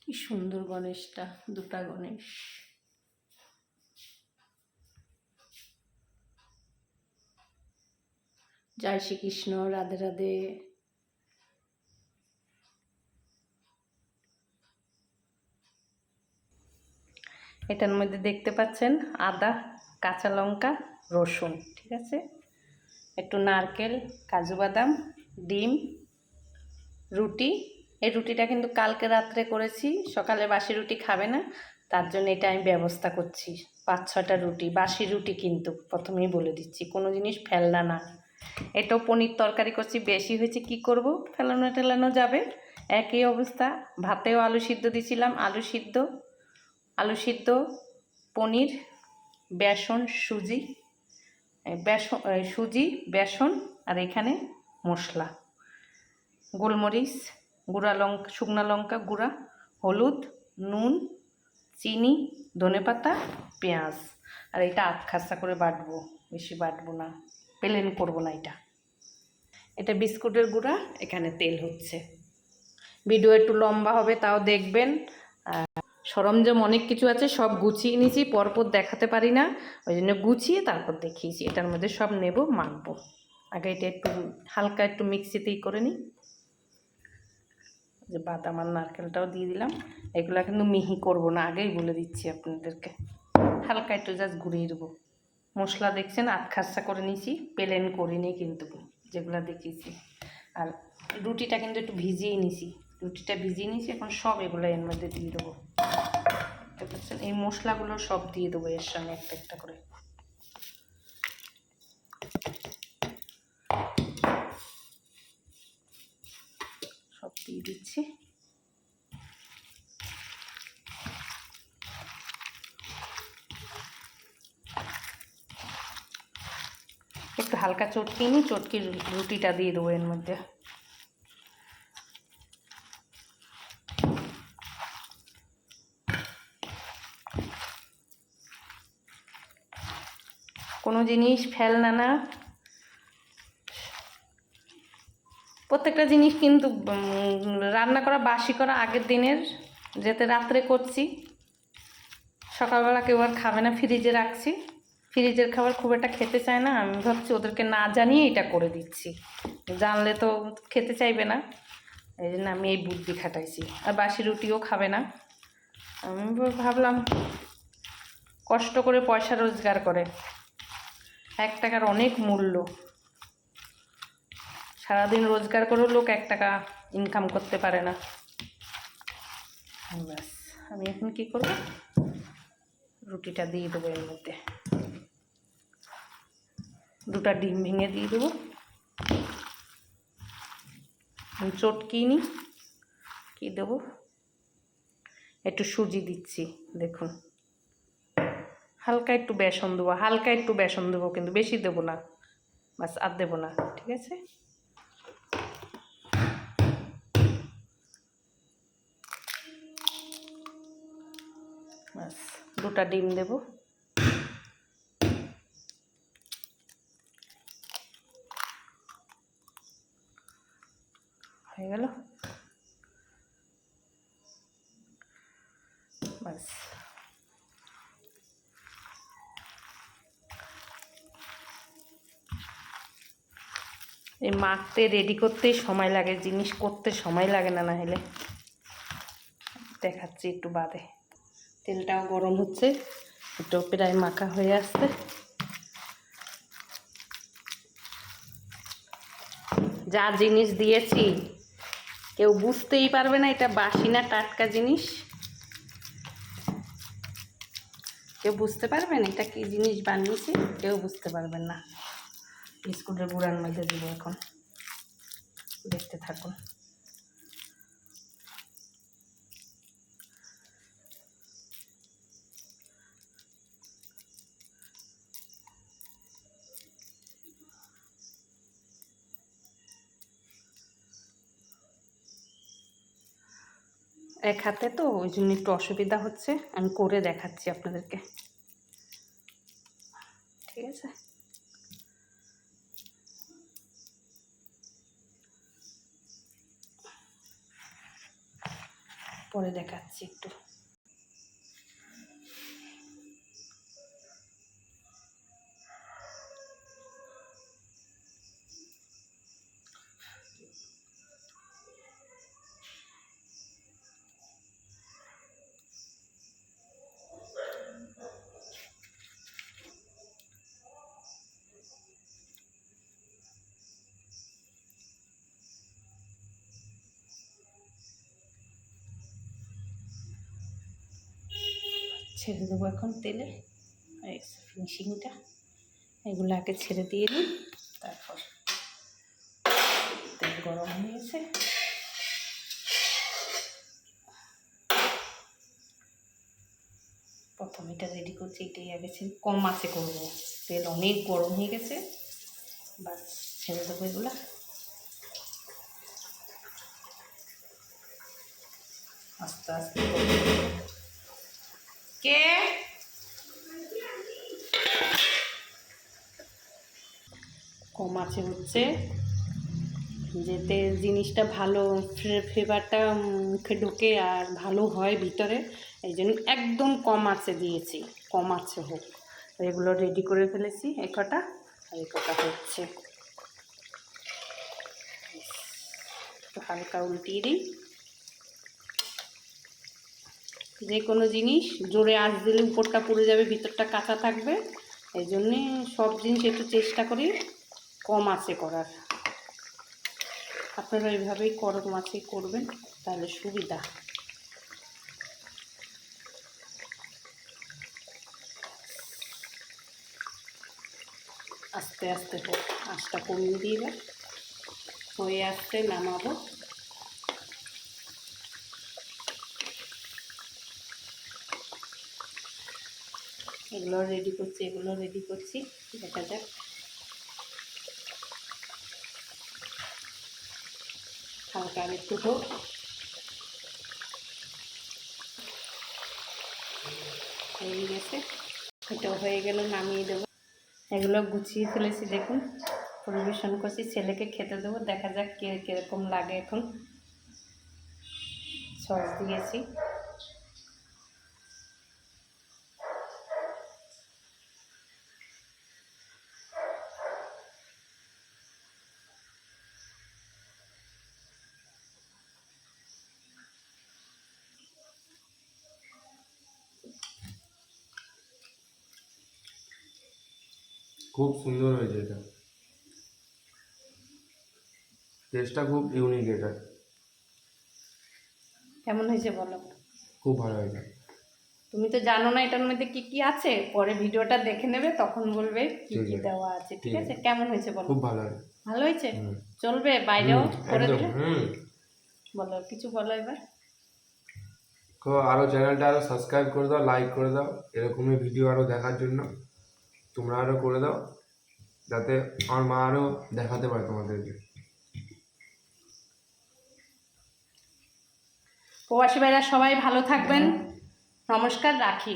কি সুন্দর গণেশটা, দুটা গণেশ। জয় শ্রীকৃষ্ণ, রাধে রাধে। এটার মধ্যে দেখতে পাচ্ছেন আদা, কাঁচা লঙ্কা, রসুন, ঠিক আছে, একটু নারকেল, কাজু বাদাম, ডিম, রুটি। এই রুটিটা কিন্তু কালকে রাত্রে করেছি, সকালে বাসি রুটি খাবে না, তার জন্য এটা আমি ব্যবস্থা করছি। 5-6টা রুটি, বাসি রুটি কিন্তু প্রথমেই বলে দিচ্ছি, কোনো জিনিস ফেলনা না। এটাও পনির তরকারি করছি, বেশি হয়েছে কি করব, ফেলানো টেলানো যাবে। একই অবস্থা, ভাতেও আলু সিদ্ধ দিয়েছিলাম, আলু সিদ্ধ, পনির, বেসন, সুজি, বেসন, আর এখানে মশলা, গোলমরিচ গুঁড়া, লঙ্কা, শুকনো লঙ্কা গুঁড়া, হলুদ, নুন, চিনি, ধনেপাতা, পেঁয়াজ। আর এটা আধখাস্তা করে বাটবো, বেশি বাটবো না, প্লেন করবো না। এটা বিস্কুটের গুঁড়া, এখানে তেল হচ্ছে। ভিডিও একটু লম্বা হবে, তাও দেখবেন। সরঞ্জাম অনেক কিছু আছে, সব গুছিয়ে নিয়েছি, পরপর দেখাতে পারি না, ওই জন্য গুছিয়ে তারপর দেখিয়েছি। এটার মধ্যে সব নেব, মাখবো। আগে এটা একটু হালকা একটু মিক্সিতেই করে নিই। যে বাদাম আর নারকেলটাও দিয়ে দিলাম। এগুলো কিন্তু মিহি করব না, আগেই বলে দিচ্ছি আপনাদেরকে, হালকা একটু জাস্ট ঘুরিয়ে দেবো। মশলা দেখছেন আধখাস্তা করে নিয়েছি, প্লেন করিনি কিন্তু, যেগুলো দেখিয়েছি। আর রুটিটা কিন্তু একটু ভিজিয়ে নিয়েছি, এখন সব এগুলো এর মধ্যে দিয়ে দেবো। দেখতে পাচ্ছেন, এই মশলাগুলো সব দিয়ে দেবো এর সঙ্গে একটা একটা করে। সব দিয়ে দিচ্ছি। একটু হালকা চটকি নিই, চটকির রুটিটা দিয়ে দেবো এর মধ্যে। কোনো জিনিস ফেলনা না, প্রত্যেকটা জিনিস কিন্তু রান্না করা, বাসি করা আগের দিনের, যেতে রাত্রে করছি, সকালবেলা কেউ আর খাবে না, ফ্রিজে রাখছি। ফ্রিজের খাবার খুব একটা খেতে চায় না, আমি ভাবছি ওদেরকে না জানিয়ে এটা করে দিচ্ছি, জানলে তো খেতে চাইবে না, এই জন্য আমি এই বুদ্ধি খাটাইছি। আর বাসি রুটিও খাবে না। আমি ভাবলাম কষ্ট করে পয়সা রোজগার করে, 1 টাকার অনেক মূল্য। সারাদিন রোজগার করেও লোক 1 টাকা ইনকাম করতে পারে না। ব্যাস, আমি এখন কি করব, রুটিটা দিয়ে দেবো এর মধ্যে, 2টা ডিম ভেঙে দিয়ে দেবো। চটকি নিই, কী দেবো, একটু সুজি দিচ্ছি, দেখুন, হালকা একটু বেসন দেবো, কিন্তু বেশি দেবো না, বাস আর দেবো না, ঠিক আছে। বাস 2টা ডিম দেবো। হয়ে গেল, বাস। এই মাখতে রেডি করতেই সময় লাগে, জিনিস করতে সময় লাগে না, না হলে দেখাচ্ছি একটু বাদে। তেলটাও গরম হচ্ছে, একটু প্রায় মাখা হয়ে আসছে। যা জিনিস দিয়েছি কেউ বুঝতেই পারবে না এটা বাসি না টাটকা জিনিস, কেউ বুঝতে পারবেন এটা কি জিনিস বানিয়েছি, কেউ বুঝতে পারবেন না। বিস্কুটের গুঁড়ার মধ্যে দিব এখন, দেখতে থাকুন। এক হাতে তো, ওই জন্য একটু অসুবিধা হচ্ছে, আমি করে দেখাচ্ছি আপনাদেরকে, ঠিক আছে। পরে দেখাচ্ছি একটু। ছেড়ে দেবো এখন তেলে, ফিনিশিংটা এগুলো আগে ছেড়ে দিয়ে দিই। তারপর তেল গরম হয়ে গেছে, প্রথম এটা রেডি করছি, এটাই আগে কম আঁচে করবো, তেল অনেক গরম হয়ে গেছে। বাস ছেড়ে দেবো এগুলো। আস্তে আস্তে কে কম আঁচে হচ্ছে, যাতে জিনিসটা ভালো ফ্লেভারটা মুখে ঢোকে আর ভালো হয় ভিতরে, এই জন্য একদম কম আঁচে দিয়েছি, কম আঁচে হোক। এগুলো রেডি করে ফেলেছি, এই কটা আর এই কটা হচ্ছে। একটু হালকা উল্টিয়ে দিই। যে কোনো জিনিস জোরে আঁচ দিলে উপরটা পুড়ে যাবে, ভিতরটা কাঁচা থাকবে, এই জন্যে সব জিনিস একটু চেষ্টা করি কম আঁচে করার। আপনারা এইভাবেই কম আঁচে করবেন, তাহলে সুবিধা। আস্তে আস্তে হোক, আঁচটা কমিয়ে দিয়ে এবার হয়ে আসতে নামাবো। এগুলো রেডি করছি, দেখা যাক। হালকা আর একটু হোক, হয়ে গেছে, এটাও হয়ে গেল, নামিয়ে দেবো। এগুলো গুছিয়ে ফেলেছি, দেখুন পরিবেশন করছি, ছেলেকে খেতে দেবো, দেখা যাক কীরকম লাগে। এখন সস দিয়েছি, খুব সুন্দর হয়েছে, এটা টেস্টটা খুব ইউনিক। এটা কেমন হয়েছে বলো? খুব ভালো হয়েছে। তুমি তো জানো না এটার মধ্যে কি কি আছে, পরে ভিডিওটা দেখে নেবে, তখন বলবে কি কি দেওয়া আছে, ঠিক আছে? কেমন হয়েছে বলো? খুব ভালো হয়েছে। ভালো হয়েছে, চলবে বাইরেও করে দিলে? বলো, কিছু বলো এবার। তো আরও চ্যানেলটা আরও সাবস্ক্রাইব করে দাও, লাইক করে দাও, এরকমই ভিডিও আরও দেখার জন্য তোমরা আরও করে দাও, যাতে আমার মা আরও দেখাতে পারে তোমাদেরকে। প্রবাসী ভাইরা সবাই ভালো থাকবেন, নমস্কার, রাখি।